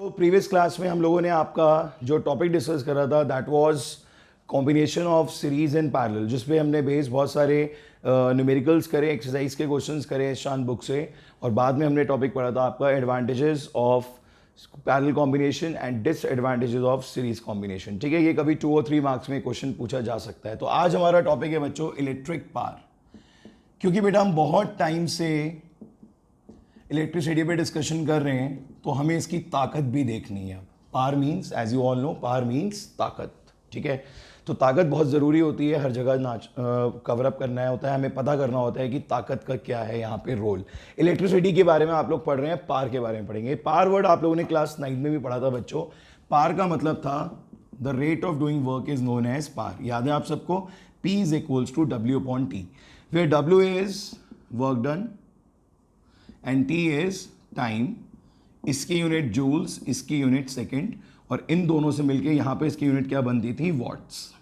तो previous class में हम लोगों ने आपका जो टॉपिक डिस्कस करा था that was combination of series and parallel, जिसपे हमने बेस बहुत सारे न्यूमेरिकल्स करे, एक्सरसाइज के क्वेश्चंस करे शांत बुक से, और बाद में हमने टॉपिक पढ़ा था आपका advantages of parallel combination and disadvantages of series combination. ठीक है, ये कभी 2 और 3 मार्क्स में क्वेश्चन पूछा जा सकता है। तो आज हमारा टॉपिक है बच्चों इलेक्ट्रिक पावर, क्योंकि बेटा हम बहुत टाइम से इलेक्ट्रिसिटी पे डिस्कशन कर रहे हैं तो हमें इसकी ताकत भी देखनी है। Power means, as you all know, power means ताकत। ठीक है, तो ताकत बहुत ज़रूरी होती है, हर जगह कवर अप करना होता है, हमें पता करना होता है कि ताकत का क्या है यहाँ पे रोल। इलेक्ट्रिसिटी के बारे में आप लोग पढ़ रहे हैं, पावर के बारे में पढ़ेंगे। पावर वर्ड आप लोगों ने क्लास 9 में भी पढ़ा था बच्चों। पावर का मतलब था the rate of doing work is known as power. याद है आप सबको, P is equals to W upon T, where W is work done and T is time. इसकी यूनिट जूल्स, इसकी यूनिट सेकेंड, और इन दोनों से मिलके यहाँ पे इसकी यूनिट क्या बनती थी? वॉट्स।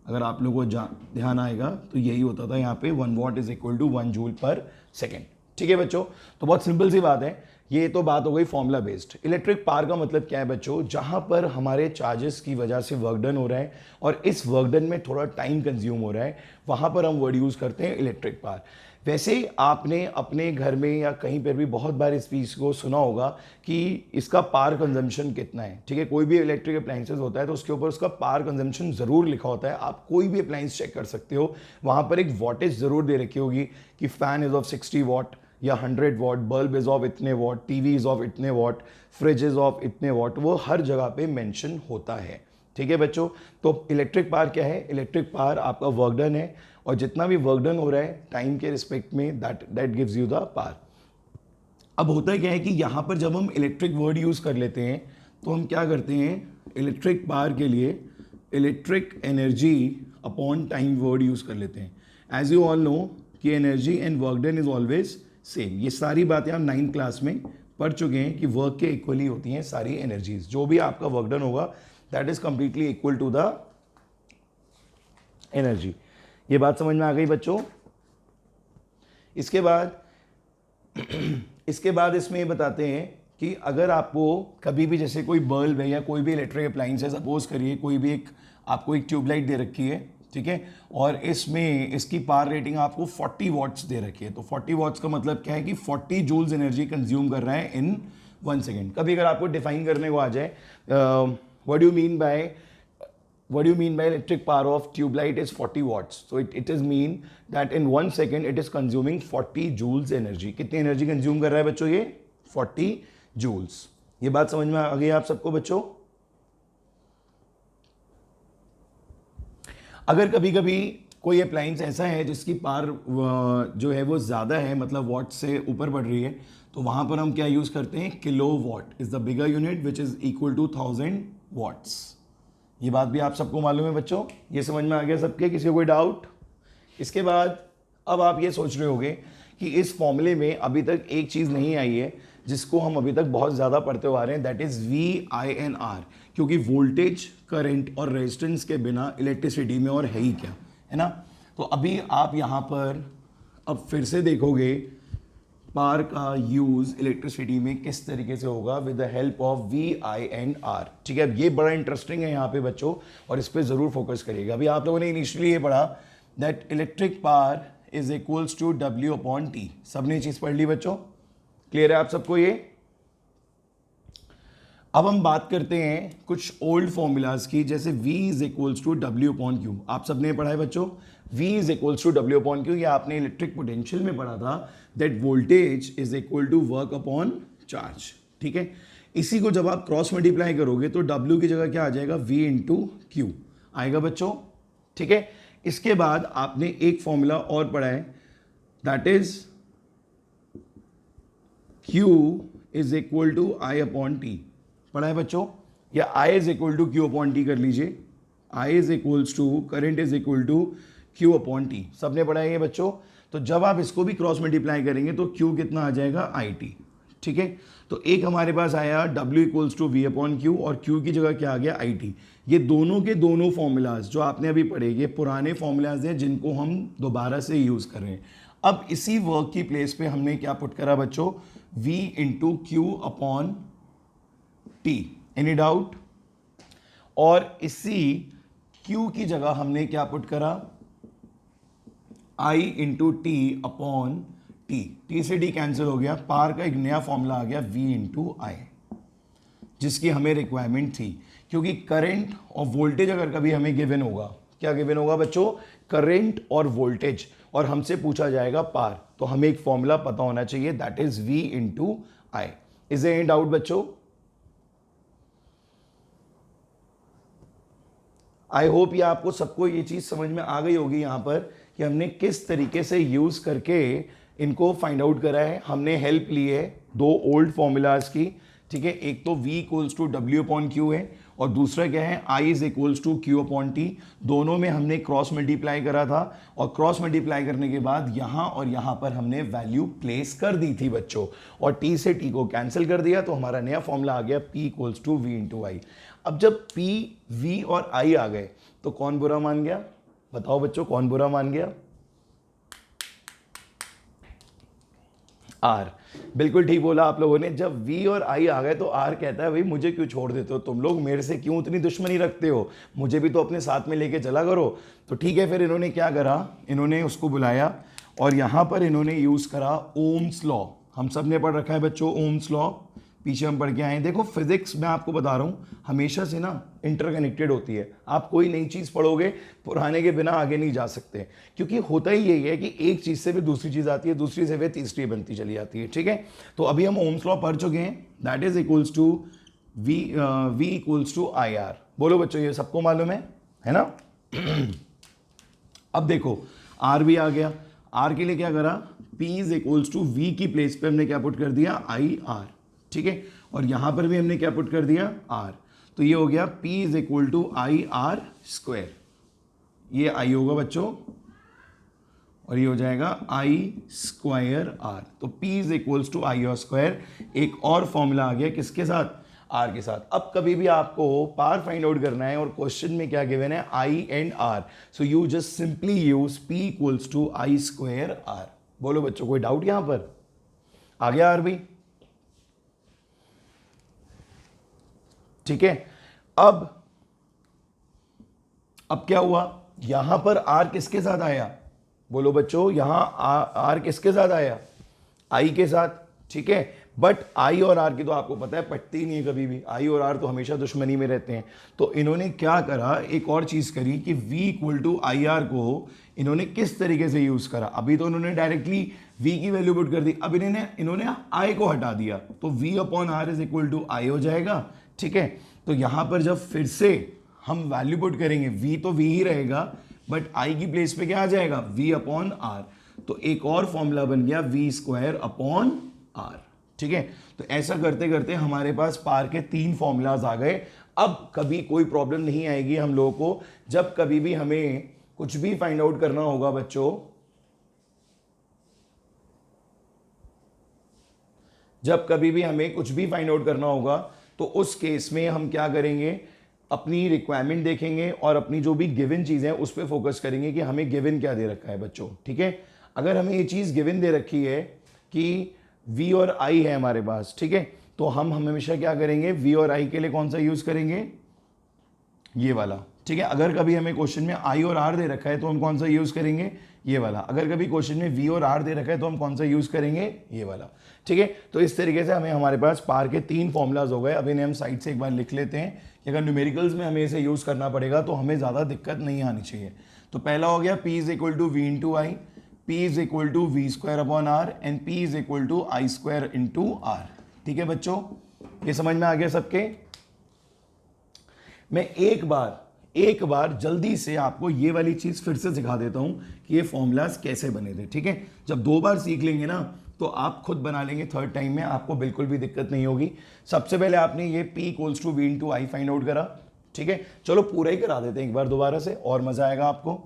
अगर आप लोगों को ध्यान आएगा तो यही होता था यहाँ पे, 1 watt is equal to 1 joule per second. ठीक है बच्चों, तो बहुत सिंपल सी बात है। ये तो बात हो गई फॉर्मूला बेस्ड। इलेक्ट्रिक पावर का मतलब क्या है बच्चों? जहां पर हमारे चार्जेस की वजह से वर्क डन हो रहा है और इस वर्क डन में थोड़ा टाइम कंज्यूम हो रहा है, वहां पर हम वर्ड यूज करते हैं इलेक्ट्रिक पावर। वैसे आपने अपने घर में या कहीं पर भी बहुत बार इस चीज़ को सुना होगा कि इसका पावर कंजम्पशन कितना है। ठीक है, कोई भी इलेक्ट्रिक अप्लाइंसेस होता है तो उसके ऊपर उसका पावर कंजम्पशन ज़रूर लिखा होता है। आप कोई भी अप्लाइंस चेक कर सकते हो, वहाँ पर एक वॉटेज ज़रूर दे रखी होगी कि फ़ैन इज़ ऑफ 60 वॉट या 100 वॉट, बल्ब इज़ ऑफ इतने वॉट, टीवी इज़ ऑफ इतने वॉट, फ्रिज इज़ ऑफ इतने वॉट, वो हर जगह पे मेंशन होता है। ठीक है बच्चों, तो इलेक्ट्रिक पावर क्या है? इलेक्ट्रिक पावर आपका वर्क डन है, और जितना भी वर्क डन हो रहा है टाइम के रिस्पेक्ट में, that gives you the power. अब होता है क्या है कि यहाँ पर जब हम इलेक्ट्रिक वर्ड यूज़ कर लेते हैं तो हम क्या करते हैं, इलेक्ट्रिक पावर के लिए electric energy upon time word use कर लेते हैं। एज यू ऑल नो कि energy and work done is always same. ये सारी बातें आप 9th क्लास में पढ़ चुके हैं कि वर्क के इक्वली होती हैं सारी एनर्जीज। जो भी आपका वर्क डन होगा that is completely equal to the energy. ये बात समझ में आ गई बच्चों? इसके बाद इसमें ये बताते हैं कि अगर आपको कभी भी जैसे कोई बल्ब है या कोई भी इलेक्ट्रिक अप्लाइंस है, सपोज करिए कोई भी आपको एक ट्यूबलाइट दे रखी है, ठीक है, और इसमें इसकी पावर रेटिंग आपको 40 वॉट्स दे रखी है। तो 40 वॉट्स का मतलब क्या है कि 40 जूल्स एनर्जी कंज्यूम कर रहा है इन 1 सेकेंड। कभी अगर आपको डिफाइन करने को आ जाए, what do you mean by electric power of tube light is 40 watts? So it is mean that in 1 second it is consuming 40 joules energy. कितनी एनर्जी कंज्यूम कर रहा है बच्चों? ये 40 joules। ये बात समझ में आ गई आप सबको बच्चों? अगर कभी कभी कोई अप्लायंस ऐसा है जिसकी पावर जो है वो ज़्यादा है, मतलब वॉट से ऊपर बढ़ रही है, तो वहाँ पर हम क्या यूज़ करते हैं? Kilowatt is the bigger unit which is equal to 1000 watts. ये बात भी आप सबको मालूम है बच्चों? ये समझ में आ गया सबके? किसी को कोई डाउट? इसके बाद अब आप ये सोच रहे होंगे कि इस फॉर्मूले में अभी तक एक चीज़ नहीं आई है जिसको हम अभी तक बहुत ज़्यादा पढ़ते हुए आ रहे हैं, दैट इज़ VINR। क्योंकि वोल्टेज, करंट और रेजिस्टेंस के बिना इलेक्ट्रिसिटी में और है ही क्या, है ना? तो अभी आप यहाँ पर अब फिर से देखोगे पावर का यूज़ इलेक्ट्रिसिटी में किस तरीके से होगा, with the help of VINR। ठीक है, ये बड़ा इंटरेस्टिंग है यहाँ पे बच्चों, और इस पर ज़रूर फोकस करिएगा। अभी आप लोगों ने इनिशियली ये पढ़ा that electric power is equals to W upon T। सबने ये चीज़ पढ़ ली बच्चों? क्लियर है आप सबको ये? अब हम बात करते हैं कुछ ओल्ड फॉर्मूलाज की, जैसे V is equals to W upon Q। आप सबने पढ़ा है बच्चों, V is equals to W upon Q। ये आपने इलेक्ट्रिक पोटेंशियल में पढ़ा था, that voltage is equal to work upon charge. ठीक है, इसी को जब आप क्रॉस मल्टीप्लाई करोगे तो W की जगह क्या आ जाएगा? V इंटू Q आएगा बच्चों। ठीक है, इसके बाद आपने एक फॉर्मूला और पढ़ा है, that is Q is equal to I upon T। पढ़ा है बच्चों? या I is equal to Q upon T कर लीजिए। I is equals to current is equal to Q upon T। सबने पढ़ा है ये बच्चों? तो जब आप इसको भी क्रॉस मल्टीप्लाई करेंगे तो Q कितना आ जाएगा? IT। ठीक है, तो एक हमारे पास आया W equals to V upon Q, और Q की जगह क्या आ गया? IT। ये दोनों के दोनों फॉर्मूलाज जो आपने अभी पढ़े, ये पुराने फॉर्मूलाज हैं जिनको हम दोबारा से यूज़ कर रहे हैं। अब इसी वर्क की प्लेस पे हमने क्या पुट करा बच्चों? V into Q upon T. Any doubt? और इसी Q की जगह हमने क्या पुट करा, I into T upon T. T से डी कैंसिल हो गया, पार का एक नया फॉर्मूला आ गया V इंटू आई, जिसकी हमें रिक्वायरमेंट थी। क्योंकि करंट और वोल्टेज अगर कभी हमें गिवन होगा, क्या गिवन होगा बच्चों, करंट और वोल्टेज, और हमसे पूछा जाएगा पार, तो हमें एक फॉर्मूला पता होना चाहिए, that is V into I. Is any doubt बच्चों? आई होप ये आपको सबको ये चीज समझ में आ गई होगी यहां पर कि हमने किस तरीके से यूज करके इनको फाइंड आउट करा है। हमने हेल्प ली है दो ओल्ड फॉर्मूलाज की, ठीक है। एक तो V equals to W upon Q है, और दूसरा क्या है, I is equals to Q upon T. दोनों में हमने क्रॉस मल्टीप्लाई करा था, और क्रॉस मल्टीप्लाई करने के बाद यहां और यहां पर हमने वैल्यू प्लेस कर दी थी बच्चों, और T से T को कैंसिल कर दिया, तो हमारा नया फॉर्मूला आ गया P equals to V into I. अब जब P, V और I आ गए तो कौन बुरा मान गया, बताओ बच्चों, कौन बुरा मान गया? R। बिल्कुल ठीक बोला आप लोगों ने। जब V और I आ गए तो R कहता है भाई मुझे क्यों छोड़ देते हो तुम लोग, मेरे से क्यों इतनी दुश्मनी रखते हो, मुझे भी तो अपने साथ में लेके चला करो। तो ठीक है, फिर इन्होंने क्या करा, इन्होंने उसको बुलाया और यहां पर इन्होंने यूज करा ओम्स लॉ। हम सब ने पढ़ रखा है बच्चों ओम्स लॉ, पीछे हम पढ़ के आए हैं। देखो फिजिक्स मैं आपको बता रहा हूँ हमेशा से ना इंटरकनेक्टेड होती है। आप कोई नई चीज़ पढ़ोगे, पुराने के बिना आगे नहीं जा सकते, क्योंकि होता ही यही है कि एक चीज़ से भी दूसरी चीज़ आती है, दूसरी से भी तीसरी बनती चली जाती है, ठीक है। तो अभी हम ओम्स लॉ पढ़ चुके हैं, that is equals to V equals to I R. बोलो बच्चों, ये सबको मालूम है ना? अब देखो आर भी आ गया, आर के लिए क्या करा, P is equals to V की प्लेस पे हमने क्या पुट कर दिया, आई आर, ठीक है। और यहां पर भी हमने क्या पुट कर दिया, आर। तो ये हो गया P is equal to I R square, ये आई होगा बच्चों, और ये हो जाएगा आई स्क्वायर आर। तो P is equals to I R square. एक और फॉर्मूला आ गया किसके साथ, आर के साथ। अब कभी भी आपको पार फाइंड आउट करना है और क्वेश्चन में क्या गिवन है, I and R, so you just simply use P equals to I square R. बोलो बच्चों, कोई डाउट यहां पर? आ गया आर भी? ठीक है। अब क्या हुआ, यहां पर आर किसके साथ आया, बोलो बच्चों, यहां आर किसके साथ आया, आई के साथ, ठीक है। बट आई और आर की तो आपको पता है पटती नहीं है कभी भी, आई और आर तो हमेशा दुश्मनी में रहते हैं। तो इन्होंने क्या करा, एक और चीज करी कि V equal to I R को इन्होंने किस तरीके से यूज करा। अभी तो इन्होंने डायरेक्टली V की वैल्यू पुट कर दी, अब इन्होंने आई को हटा दिया, तो V upon R is equal to I हो जाएगा, ठीक है। तो यहां पर जब फिर से हम वैल्यू पुट करेंगे, V तो V ही रहेगा, बट I की प्लेस पे क्या आ जाएगा, V अपॉन आर। तो एक और फॉर्मूला बन गया V स्क्वायर अपॉन आर, ठीक है। तो ऐसा करते करते हमारे पास पार के 3 फॉर्मूलाज आ गए। अब कभी कोई प्रॉब्लम नहीं आएगी हम लोगों को, जब कभी भी हमें कुछ भी फाइंड आउट करना होगा बच्चों, जब कभी भी हमें कुछ भी फाइंड आउट करना होगा तो उस केस में हम क्या करेंगे, अपनी रिक्वायरमेंट देखेंगे और अपनी जो भी गिवन चीज़ है उस पर फोकस करेंगे कि हमें गिवन क्या दे रखा है बच्चों, ठीक है। अगर हमें ये चीज़ गिवन दे रखी है कि V और I है हमारे पास, ठीक है, तो हम हमेशा क्या करेंगे, V और I के लिए कौन सा यूज़ करेंगे, ये वाला, ठीक है। अगर कभी हमें क्वेश्चन में I और R दे रखा है तो हम कौन सा यूज़ करेंगे, ये वाला। अगर कभी क्वेश्चन में V और R दे रखा है तो हम कौन सा यूज़ करेंगे, ये वाला, ठीक है। तो इस तरीके से हमारे पास पार के 3 फॉर्मूलाज हो गए। अब इन्हें हम साइड से एक बार लिख लेते हैं कि अगर न्यूमेरिकल्स में हमें इसे यूज़ करना पड़ेगा तो हमें ज़्यादा दिक्कत नहीं आनी चाहिए। तो पहला हो गया P is equal to V into I, P is equal to V square upon R, and P is equal to I square into R, ठीक है बच्चों, ये समझ में आ गया सबके। मैं एक बार जल्दी से आपको ये वाली चीज फिर से सिखा देता हूं कि ये फॉर्मूलाज कैसे बने थे, ठीक है। जब 2 बार सीख लेंगे ना तो आप खुद बना लेंगे, थर्ड टाइम में आपको बिल्कुल भी दिक्कत नहीं होगी। सबसे पहले आपने ये P equals to V into I find out करा, ठीक है। चलो पूरा ही करा देते हैं एक बार दोबारा से, और मजा आएगा आपको।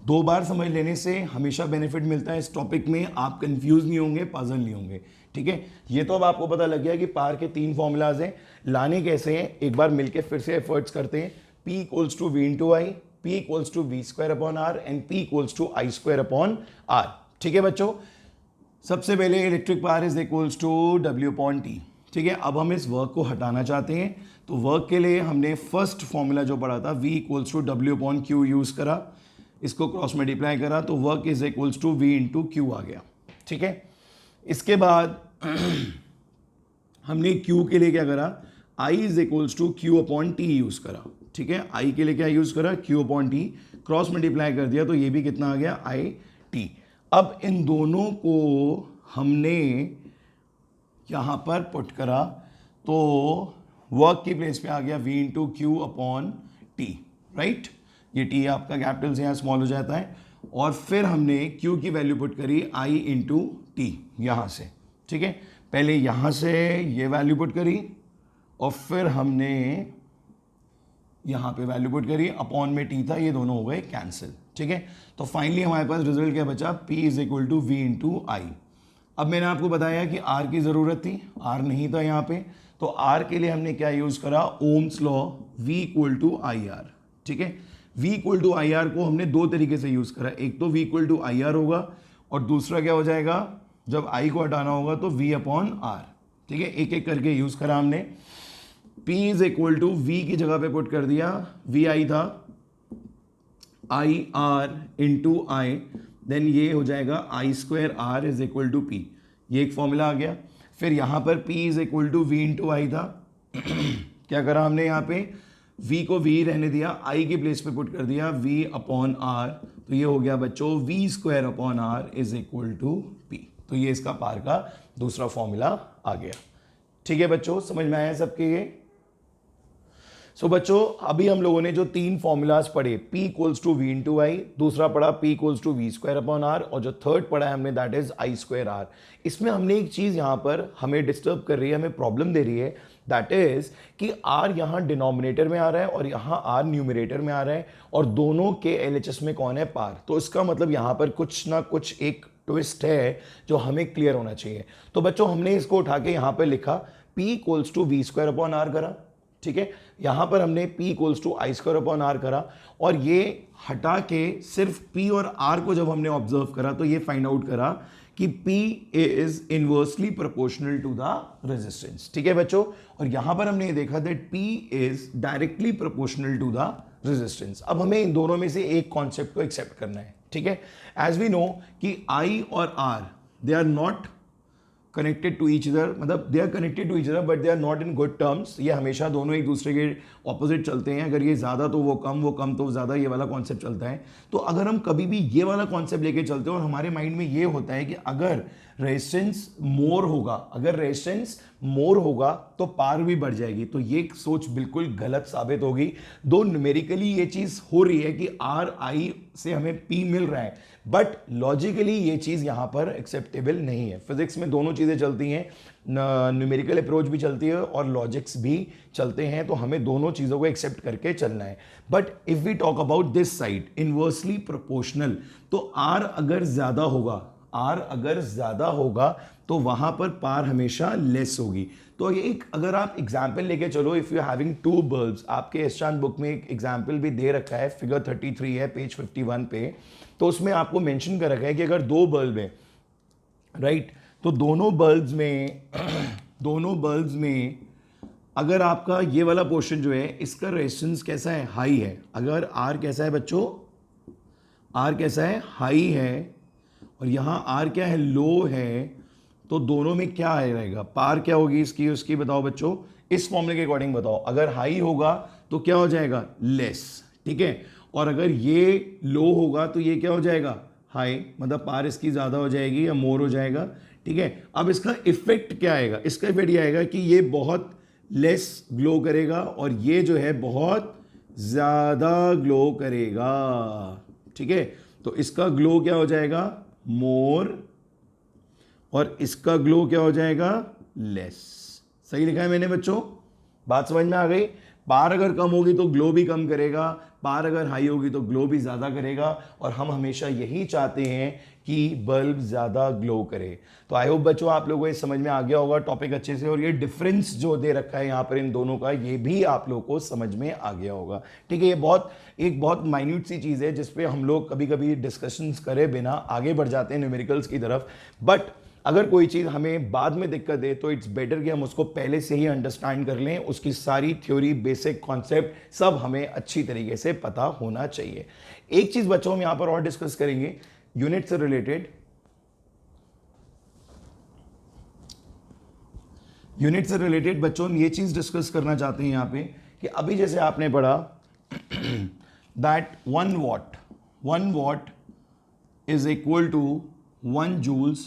2 बार समझ लेने से हमेशा बेनिफिट मिलता है इस टॉपिक में, आप कंफ्यूज नहीं होंगे, पजल नहीं होंगे, ठीक है। ये तो अब आपको पता लग गया कि पार के 3 फॉर्मूलाज हैं, लाने कैसे हैं, एक बार मिलके फिर से एफर्ट्स करते हैं। P equals to V into I, P equals to V square upon R, and P equals to I square upon R, ठीक है बच्चों। सबसे पहले electric power is equals to W upon T. ठीक है, अब हम इस वर्क को हटाना चाहते हैं, तो वर्क के लिए हमने फर्स्ट फॉर्मूला जो पढ़ा था V equals to W upon Q use करा, इसको क्रॉस मल्टीप्लाई करा तो work is equals to V into Q आ गया। ठीक है, इसके बाद हमने Q के लिए क्या करा, I is equals to Q upon T use करा। ठीक है, I के लिए क्या यूज़ करा, Q upon T, cross multiply कर दिया तो ये भी कितना आ गया, I टी। अब इन दोनों को हमने यहाँ पर पुट करा तो वर्क की प्लेस पे आ गया V into Q upon T, right. ये टी आपका कैपिटल से यहाँ स्मॉल हो जाता है, और फिर हमने Q की वैल्यू पुट करी I इंटू टी यहाँ से। ठीक है, पहले यहाँ से ये वैल्यू पुट करी और फिर हमने यहाँ पे वैल्यू पुट करी, अपॉन में टी था, ये दोनों हो गए कैंसिल। ठीक है, तो फाइनली हमारे पास रिजल्ट क्या बचा, P is equal to V into I. अब मैंने आपको बताया कि R की ज़रूरत थी, R नहीं था यहाँ पे, तो R के लिए हमने क्या यूज़ करा, Ohm's law, V equal to I R. ठीक है, V equal to I R को हमने दो तरीके से यूज़ करा, एक तो V equal to I R होगा और दूसरा क्या हो जाएगा, जब I को हटाना होगा तो V अपॉन आर। ठीक है, एक एक करके यूज़ करा हमने। P is equal to V की जगह पे पुट कर दिया, V आई था, I R into I, then ये हो जाएगा I square R is equal to P, ये एक फॉर्मूला आ गया। फिर यहाँ पर P is equal to V into I था क्या करा हमने यहाँ पे, V को V रहने दिया, I की प्लेस पे पुट कर दिया V अपॉन R, तो ये हो गया बच्चों V square upon R is equal to P। तो ये इसका पार का दूसरा फॉर्मूला आ गया। ठीक है बच्चों, समझ में आया सबके ये। सो बच्चों अभी हम लोगों ने जो तीन फॉर्मूलाज पढ़े, P equals to V into I, दूसरा पढ़ा P equals to V square upon R, और जो थर्ड पढ़ा है हमने that is I square R. इसमें हमने एक चीज़ यहाँ पर हमें डिस्टर्ब कर रही है, हमें प्रॉब्लम दे रही है, दैट इज कि R यहाँ डिनोमिनेटर में आ रहा है और यहाँ R न्यूमरेटर में आ रहा है, और दोनों के LHS में कौन है, पार। तो इसका मतलब यहाँ पर कुछ ना कुछ एक ट्विस्ट है जो हमें क्लियर होना चाहिए। तो बच्चों हमने इसको उठा के यहाँ पर लिखा P equals to V square upon R करा। ठीक है, यहां पर हमने P equals to I square upon R करा, और ये हटा के सिर्फ P और R को जब हमने ऑब्जर्व करा तो ये फाइंड आउट करा कि P is inversely proportional to the resistance. ठीक है बच्चों, और यहां पर हमने ये देखा that P is directly proportional to the resistance. अब हमें इन दोनों में से एक कॉन्सेप्ट को एक्सेप्ट करना है। ठीक है, एज वी नो कि I और R they are not connected to each other, मतलब they are connected to each other but they are not in good terms. ये हमेशा दोनों एक दूसरे के ऑपोजिट चलते हैं, अगर ये ज़्यादा तो वो कम तो ज़्यादा, ये वाला कॉन्सेप्ट चलता है। तो अगर हम कभी भी ये वाला कॉन्सेप्ट लेके चलते हैं और हमारे माइंड में ये होता है कि अगर रेजिस्टेंस मोर होगा, अगर रेजिस्टेंस मोर होगा तो पार भी बढ़ जाएगी, तो ये सोच बिल्कुल गलत साबित होगी। दो न्यूमेरिकली ये चीज़ हो रही है कि आर आई से हमें P मिल रहा है, बट लॉजिकली ये चीज़ यहाँ पर एक्सेप्टेबल नहीं है। फिजिक्स में दोनों चीज़ें चलती हैं, न्यूमेरिकल अप्रोच भी चलती है और लॉजिक्स भी चलते हैं, तो हमें दोनों चीज़ों को एक्सेप्ट करके चलना है। But if we talk about this side inversely proportional, तो R अगर ज़्यादा होगा, R अगर ज़्यादा होगा तो वहाँ पर पार हमेशा लेस होगी। तो ये एक अगर आप एग्जाम्पल लेके चलो, if you having two bulbs, आपके एस्ट्रान बुक में एक एग्जाम्पल भी दे रखा है, फिगर 33 है पेज 51 पे, तो उसमें आपको मेंशन कर रखा है कि अगर दो बल्ब है, राइट, तो दोनों बल्ब्स में अगर आपका ये वाला पोर्शन जो है इसका रेजिस्टेंस कैसा है, हाई है। अगर R कैसा है बच्चों, R कैसा है, हाई है, और यहाँ R क्या है, लो है, तो दोनों में क्या रहेगा, पार क्या होगी इसकी, उसकी बताओ बच्चों, इस फॉर्मूले के अकॉर्डिंग बताओ। अगर हाई होगा तो क्या हो जाएगा, लेस। ठीक है, और अगर ये लो होगा तो ये क्या हो जाएगा, हाई, मतलब पार इसकी ज़्यादा हो जाएगी या मोर हो जाएगा। ठीक है, अब इसका इफेक्ट क्या आएगा, इसका इफेक्ट ये आएगा कि ये बहुत लेस ग्लो करेगा और ये जो है बहुत ज़्यादा ग्लो करेगा। ठीक है, तो इसका ग्लो क्या हो जाएगा, मोर, और इसका ग्लो क्या हो जाएगा, लेस। सही लिखा है मैंने बच्चों, बात समझ में आ गई। पार अगर कम होगी तो ग्लो भी कम करेगा, पार अगर हाई होगी तो ग्लो भी ज़्यादा करेगा, और हम हमेशा यही चाहते हैं कि बल्ब ज़्यादा ग्लो करे। तो आई होप बच्चों आप लोगों को ये समझ में आ गया होगा टॉपिक अच्छे से, और ये डिफरेंस जो दे रखा है यहाँ पर इन दोनों का, ये भी आप लोगों को समझ में आ गया होगा। ठीक है, ये बहुत माइन्यूट सी चीज़ है जिस पे हम लोग कभी कभी डिस्कशंस करे बिना आगे बढ़ जाते हैं न्यूमेरिकल्स की तरफ, बट अगर कोई चीज़ हमें बाद में दिक्कत है तो इट्स बेटर कि हम उसको पहले से ही अंडरस्टैंड कर लें, उसकी सारी थ्योरी, बेसिक कॉन्सेप्ट सब हमें अच्छी तरीके से पता होना चाहिए। एक चीज़ बच्चों हम यहाँ पर और डिस्कस करेंगे यूनिट से रिलेटेड, यूनिट से रिलेटेड बच्चों हम ये चीज़ डिस्कस करना चाहते हैं यहाँ पे कि अभी जैसे आपने पढ़ा that 1 watt is equal to 1 joules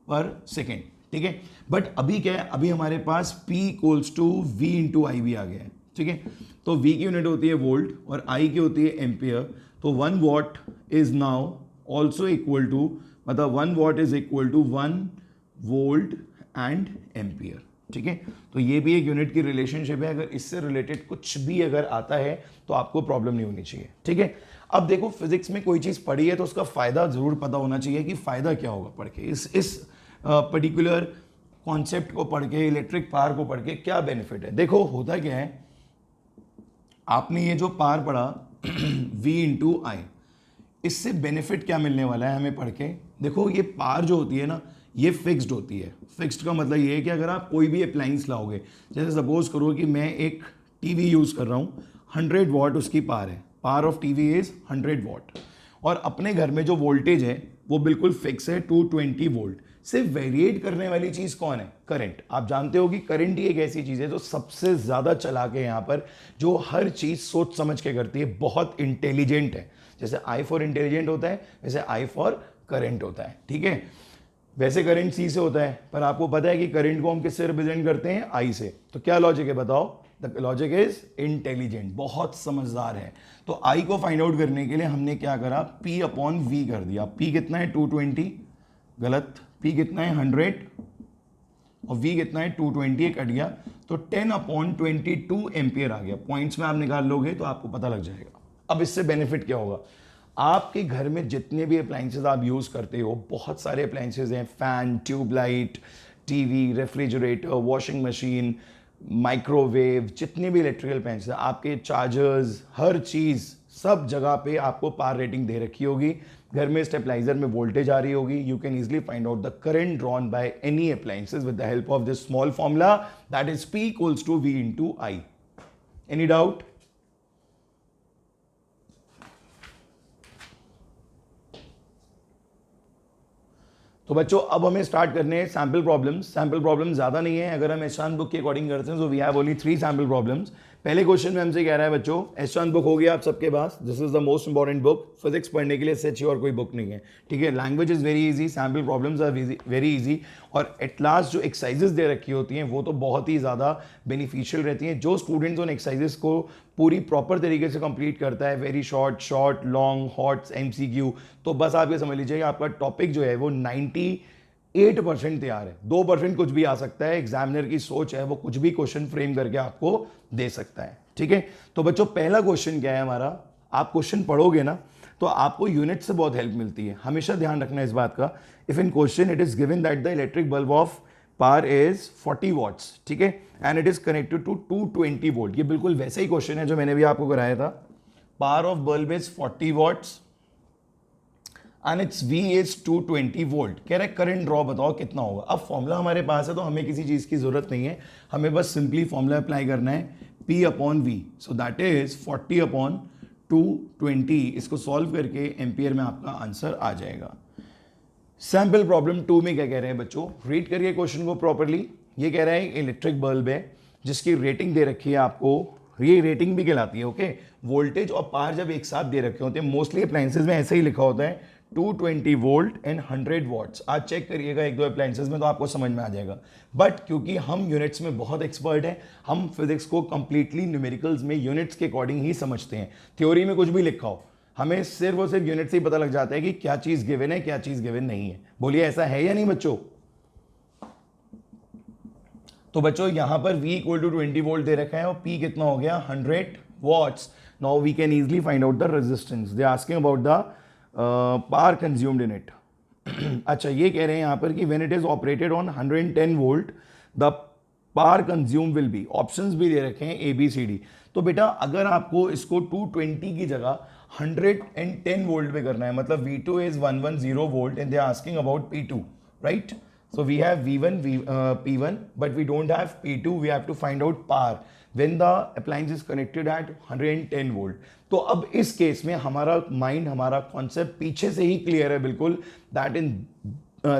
per second, ठीक है। बट अभी क्या है, अभी हमारे पास P equals to V into I भी आ गया है, ठीक है। तो V की यूनिट होती है वोल्ट और I की होती है एम्पियर। तो 1 watt is now also equal to, मतलब 1 watt is equal to 1 volt and ampere, ठीक है। तो ये भी एक यूनिट की रिलेशनशिप है। अगर इससे रिलेटेड कुछ भी अगर आता है तो आपको प्रॉब्लम नहीं होनी चाहिए, ठीक है। अब देखो फिजिक्स में कोई चीज़ पढ़ी है तो उसका फ़ायदा ज़रूर पता होना चाहिए कि फ़ायदा क्या होगा पढ़ के, इस पर्टिकुलर कॉन्सेप्ट को पढ़ के, इलेक्ट्रिक पावर को पढ़ के क्या बेनिफिट है। देखो होता क्या है, आपने ये जो पावर पढ़ा V इंटू आई, इससे बेनिफिट क्या मिलने वाला है हमें पढ़ के। देखो ये पावर जो होती है ना, ये फिक्स्ड होती है। फिक्स्ड का मतलब ये है कि अगर आप कोई भी अप्लाइंस लाओगे, जैसे सपोज करो कि मैं एक टीवी यूज़ कर रहा हूँ, 100 वॉट उसकी पावर है, power of TV is 100 what, और अपने घर में जो वोल्टेज है वो बिल्कुल फिक्स है 220 वोल्ट। सिर्फ वेरिएट करने वाली चीज़ कौन है? करंट। आप जानते हो कि करंट ही एक ऐसी चीज़ है जो सबसे ज़्यादा चला के यहाँ पर, जो हर चीज़ सोच समझ के करती है, बहुत इंटेलिजेंट है। जैसे आई फॉर इंटेलिजेंट होता है, वैसे आई फॉर करंट होता है, ठीक है। वैसे करंट सी से होता है, पर आपको पता है कि करंट को हम किससे रिप्रेजेंट करते हैं? आई से। तो क्या लॉजिक है बताओ? द लॉजिक इज इंटेलिजेंट, बहुत समझदार है। तो आई को फाइंड आउट करने के लिए हमने क्या करा? P अपॉन वी कर दिया। P कितना है? 220, गलत। P कितना है? 100, और V कितना है? 220, कट गया। तो 10 अपॉन 22 एम्पियर आ गया। पॉइंट्स में आप निकाल लोगे तो आपको पता लग जाएगा। अब इससे बेनिफिट क्या होगा? आपके घर में जितने भी अप्लाइंसेज आप यूज़ करते हो, बहुत सारे अप्लाइंसेज हैं, fan, tubelight, TV, refrigerator, washing machine, microwave, जितने भी इलेक्ट्रिकल अप्लाइंसेज, आपके चार्जर्स, हर चीज़, सब जगह पे आपको पावर रेटिंग दे रखी होगी। घर में स्टेबलाइजर में वोल्टेज आ रही होगी। You can easily find out the current drawn by any appliances with the help of this small formula, that is P equals to V into I. Any doubt? तो बच्चों अब हमें स्टार्ट करने हैं सैम्पल प्रॉब्लम्स। सैम्पल प्रॉब्लम ज़्यादा नहीं है, अगर हम एस्ट्रॉन बुक के अकॉर्डिंग करते हैं तो we have only 3 sample problems. पहले क्वेश्चन में हमसे कह रहा है बच्चों, एस्ट्रॉन बुक हो गया आप सबके पास, this is the most important book. Physics पढ़ने के लिए इससे अच्छी और कोई बुक नहीं है, ठीक है। Language is very easy, sample problems are very easy, और एट लास्ट जो एक्सरसाइजेस दे रखी होती हैं वो तो बहुत ही ज़्यादा बेनिफिशियल रहती हैं। जो स्टूडेंट्स उन एक्सरसाइजेस को पूरी प्रॉपर तरीके से कंप्लीट करता है, very short, long, hots, MCQ, तो बस आप ये समझ लीजिए आपका टॉपिक जो है वो 98% तैयार है। 2% कुछ भी आ सकता है। एग्जामिनर की सोच है, वो कुछ भी क्वेश्चन फ्रेम करके आपको दे सकता है, ठीक है। तो बच्चों पहला क्वेश्चन क्या है हमारा? आप क्वेश्चन पढ़ोगे ना तो आपको यूनिट से बहुत हेल्प मिलती है, हमेशा ध्यान रखना इस बात का। If in question it is given that the electric bulb of power is 40 watts, ठीक है, and it is connected to 220 volt. ये बिल्कुल वैसा ही क्वेश्चन है जो मैंने भी आपको कराया था। Power of bulb is 40 watts and it's V is 220 volt. कह रहे करंट ड्रॉ बताओ कितना होगा। अब फॉर्मूला हमारे पास है तो हमें किसी चीज़ की जरूरत नहीं है, हमें बस सिंपली फॉर्मूला अप्लाई करना है, P upon V। So that is 40 upon 220। इसको सॉल्व करके एम्पियर में आपका आंसर आ जाएगा। सैम्पल प्रॉब्लम 2 में क्या कह रहे हैं बच्चों? रीड करिए क्वेश्चन को प्रॉपरली। ये कह रहा है इलेक्ट्रिक बल्ब है जिसकी रेटिंग दे रखी है आपको, ये रेटिंग भी कहलाती है, ओके। वोल्टेज और पावर जब एक साथ दे रखे होते हैं, मोस्टली अप्लाइंसेज में ऐसे ही लिखा होता है 220 वोल्ट एंड 100 वॉट्स। आज चेक करिएगा एक दो अप्लाइंसेज में तो आपको समझ में आ जाएगा। बट क्योंकि हम यूनिट्स में बहुत एक्सपर्ट हैं, हम फिजिक्स को कंप्लीटली न्यूमेरिकल्स में यूनिट्स के अकॉर्डिंग ही समझते हैं। थ्योरी में कुछ भी लिखा हो, हमें सिर्फ और सिर्फ यूनिट से ही पता लग जाता है कि क्या चीज़ गिवन है, क्या चीज़ गिवन नहीं है। बोलिए ऐसा है या नहीं बच्चों? तो बच्चों यहां पर V इक्वल टू 20 वोल्ट दे रखा है और P कितना हो गया? 100 watts. Now we can easily find out the resistance. They asking about the power consumed in it. अच्छा ये कह रहे हैं यहां पर कि when it is operated on 110 volt the power consume will be. Options भी दे रखे हैं ABCD। तो बेटा अगर आपको इसको 220 की जगह 110 वोल्ट पे करना है, मतलब V2 is 110 volt and they are asking about P2, right. So we have V1, P1, but we don't have P2. We have to find out power when the appliance is connected at 110 volt. तो अब इस case में हमारा mind, हमारा concept पीछे से ही clear है बिल्कुल, that in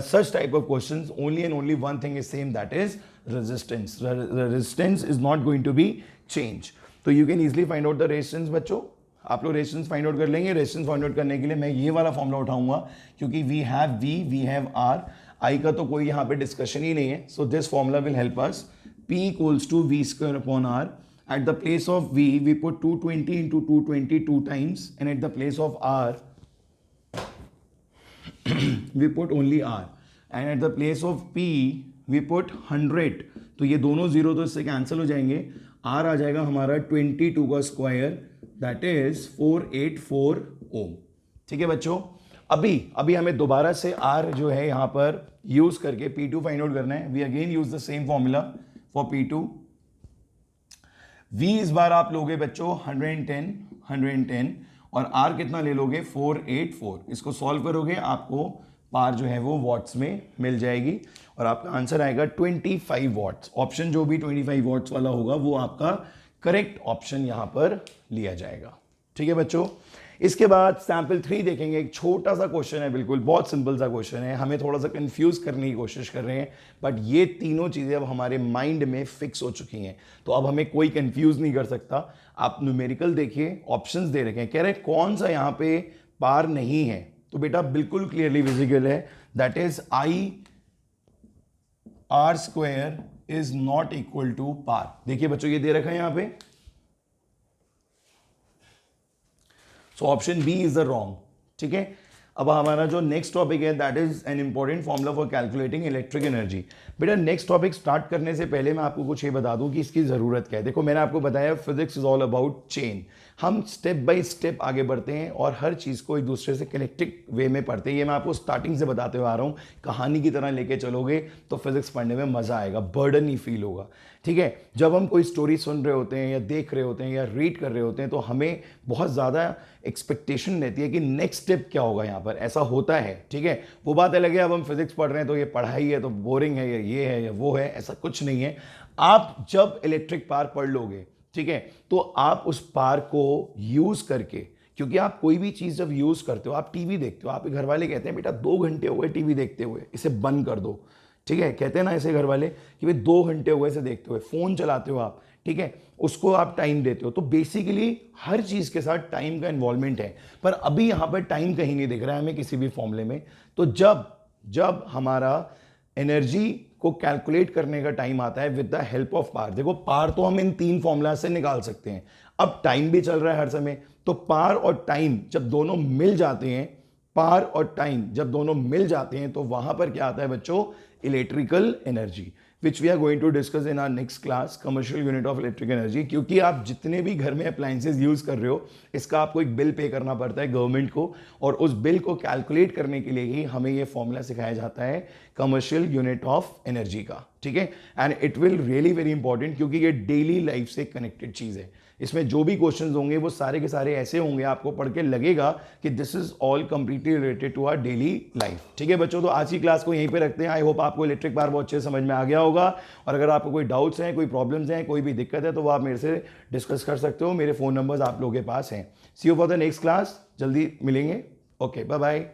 such type of questions only and only one thing is same, that is resistance. Resistance is not going to be changed. तो you can easily find out the resistance बच्चों. आप लोग resistance find out कर लेंगे. Resistance find out करने के लिए मैं ये वाला फॉर्मूला उठाऊंगा, क्योंकि वी हैव आर, आई का तो कोई यहाँ पे डिस्कशन ही नहीं है. So this formula will help us. P equals to V square upon R. At the place of V put 220 into 220 two times, and at the place of R we put only R, and at the place of P we put 100. तो ये दोनों zero तो इससे cancel हो जाएंगे. Are आ जाएगा हमारा 22 का स्क्वायर, दैट इज 484 ओम. ठीक है बच्चों, अभी हमें दोबारा से आर जो है यहाँ पर यूज करके P2 फाइंड आउट करना है. We again use the same formula for P2. V इस बार आप लोगे बच्चों 110 और R कितना ले लोगे 484. इसको सॉल्व करोगे आपको पार जो है वो वॉट्स में मिल जाएगी और आपका आंसर आएगा 25 वॉट्स. ऑप्शन जो भी 25 वॉट्स वाला होगा वो आपका करेक्ट ऑप्शन यहां पर लिया जाएगा. ठीक है बच्चों, इसके बाद सैंपल 3 देखेंगे. एक छोटा सा क्वेश्चन है, बिल्कुल बहुत सिंपल सा क्वेश्चन है. हमें थोड़ा सा कंफ्यूज करने की कोशिश कर रहे हैं, बट ये तीनों चीजें अब हमारे माइंड में फिक्स हो चुकी हैं, तो अब हमें कोई कंफ्यूज नहीं कर सकता. आप न्यूमेरिकल देखिए, ऑप्शंस दे रखे हैं, कह रहे हैं कौन सा यहाँ पे पार नहीं है. तो बेटा बिल्कुल क्लियरली विजिबल है, that is I R square is not equal to पार. देखिए बच्चों ये दे रखा है यहां पे. So option B is the wrong. ठीक है, अब हमारा जो नेक्स्ट टॉपिक है that is an important formula for calculating electric energy. बेटा नेक्स्ट टॉपिक स्टार्ट करने से पहले मैं आपको कुछ ये बता दूं कि इसकी जरूरत क्या है. देखो मैंने आपको बताया physics is all about chain. हम स्टेप बाय स्टेप आगे बढ़ते हैं और हर चीज़ को एक दूसरे से कनेक्टेड वे में पढ़ते हैं. ये मैं आपको स्टार्टिंग से बताते हुए आ रहा हूँ. कहानी की तरह लेके चलोगे तो फिजिक्स पढ़ने में मज़ा आएगा, बर्डन नहीं फील होगा. ठीक है, जब हम कोई स्टोरी सुन रहे होते हैं या देख रहे होते हैं या रीड कर रहे होते हैं तो हमें बहुत ज़्यादा एक्सपेक्टेशन रहती है कि नेक्स्ट स्टेप क्या होगा यहाँ पर. ऐसा होता है, ठीक है, वो बात अलग है. अब हम फिजिक्स पढ़ रहे हैं तो ये पढ़ाई है तो बोरिंग है, या ये है या वो है, ऐसा कुछ नहीं है. आप जब इलेक्ट्रिक पार पढ़ लोगे, ठीक है, तो आप उस पार को यूज करके, क्योंकि आप कोई भी चीज जब यूज करते हो, आप टीवी देखते हो, आपके घर वाले कहते हैं बेटा 2 घंटे हो गए टीवी देखते हुए, इसे बंद कर दो. ठीक है, कहते हैं ना ऐसे घर वाले कि भाई 2 घंटे हो गए इसे देखते हुए. फोन चलाते हो आप, ठीक है, उसको आप टाइम देते हो. तो बेसिकली हर चीज के साथ टाइम का इन्वॉल्वमेंट है, पर अभी यहां पर टाइम कहीं नहीं दिख रहा है हमें किसी भी फॉर्मूले में. तो जब हमारा एनर्जी को कैलकुलेट करने का टाइम आता है विद द हेल्प ऑफ पार. देखो पार तो हम इन 3 फॉर्मूला से निकाल सकते हैं. अब टाइम भी चल रहा है हर समय, तो पार और टाइम जब दोनों मिल जाते हैं, पार और टाइम जब दोनों मिल जाते हैं तो वहां पर क्या आता है बच्चों, electrical energy, which we are going to discuss in our next class, commercial unit of electric energy. क्योंकि आप जितने भी घर में अप्लायंसेज यूज कर रहे हो, इसका आपको एक बिल पे करना पड़ता है गवर्नमेंट को, और उस बिल को कैलकुलेट करने के लिए ही हमें ये फॉर्मूला सिखाया जाता है कमर्शियल यूनिट ऑफ एनर्जी का. ठीक है, and it will really very important, क्योंकि ये डेली लाइफ से कनेक्टेड चीज है. इसमें जो भी क्वेश्चंस होंगे वो सारे के सारे ऐसे होंगे, आपको पढ़ के लगेगा कि this is all completely related to our daily life. ठीक है बच्चों, तो आज की क्लास को यहीं पे रखते हैं. आई होप आपको इलेक्ट्रिक पावर बहुत अच्छे से समझ में आ गया होगा, और अगर आपको कोई डाउट्स हैं, कोई प्रॉब्लम्स हैं, कोई भी दिक्कत है तो वो आप मेरे से डिस्कस कर सकते हो. मेरे फोन नंबर्स आप लोगों के पास हैं. See you for the next class, जल्दी मिलेंगे. Okay, bye bye.